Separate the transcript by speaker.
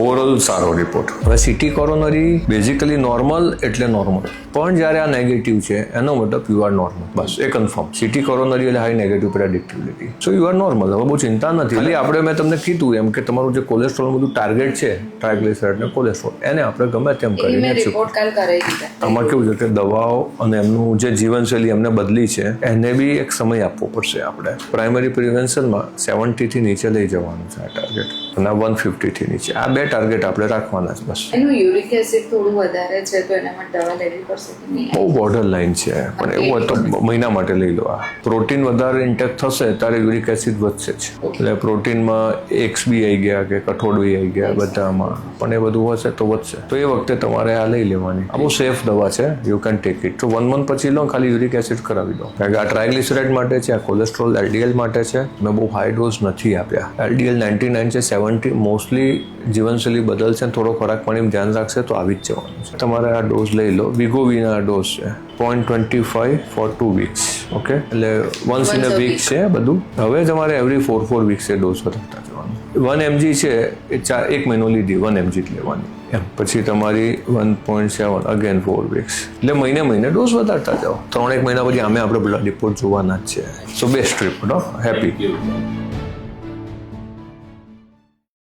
Speaker 1: Overall સારો report. હવે CT coronary basically normal એટલે નોર્મલ, પણ જ્યારે આ નેગેટિવ છે એનો મતલબ યુ આર નોર્મલ, બસ એ કન્ફર્મ. સિટી કોરોનરી એટલે high negative predictivity, so you are normal. હવે બહુ ચિંતા નથી. એટલે આપણે મેં તમને કીધું એમ કે તમારું જે કોલેસ્ટ્રોલ બધું ટાર્ગેટ છે, ટ્રાયગ્લિસરાઇડ ને કોલેસ્ટ્રોલ, એને આપણે ગમે તેમ કરીને આમાં કેવું છે કે દવાઓ અને એમનું જે જીવનશૈલી એમને બદલી છે એને બી એક સમય આપવો પડશે. આપણે પ્રાઇમરી પ્રિવેન્શનમાં 70 થી નીચે લઈ જવાનું છે આ ટાર્ગેટ, અને 150 થી નીચે, આ 2 ટાર્ગેટ આપણે રાખવાના છે બસ.
Speaker 2: એનું યુરિક એસિડ થોડું વધારે છે તો એના માટે દવા લેવી પડશે કે નહીં?
Speaker 1: બહુ બોર્ડર લાઈન છે, પણ એવું હોય તો મહિના માટે લઈ લો. આ પ્રોટીન વધારે ઇન્ટેક થશે ત્યારે યુરિક એસિડ વધશે જ. એટલે પ્રોટીનમાં એગ્સ બી આવી ગયા કે કઠોળ બી આવી ગયા બધામાં, પણ એ બધું હશે તો વધશે. તો એ વખતે તમારે આ લઈ લેવાની. આ બહુ સેફ દવા છે, યુ કેન ટેક ઇટ. તો 1 મંથ પછી લો, ખાલી યુરિક એસિડ કરાવી લો. કારણ કે આ ટ્રાયગ્લિસરાઇડ માટે છે, આ કોલેસ્ટ્રોલ LDL માટે છે. મેં બહુ હાઈ ડોઝ નથી આપ્યા. LDL 99 છે, 70 મોસ્ટલી જીવનશૈલી બદલશે, થોડો ખોરાક પાણીમાં ધ્યાન રાખશે તો આવી જ જવાનું છે. તમારે આ ડોઝ લઈ લો. વિગોવીના ડોઝ છે 0.25 ફોર 2 વીક્સ. ઓકે, એટલે વન્સ ઇન અ વીક છે બધું. હવે તમારે એવરી 4 વીક્સે ડોઝ વધારતા જવાનું. 1 mg છે એ 1 મહિનો લીધી, 1 mg જ લેવાની એમ. પછી તમારી 1.7 અગેન 4 વીક્સ, એટલે મહિને ડોઝ વધારતા જાઓ. 3-1 મહિના પછી આપણે બ્લડ રિપોર્ટ જોવાના જ છે. સો બેસ્ટ રિપોર્ટ, હેપી.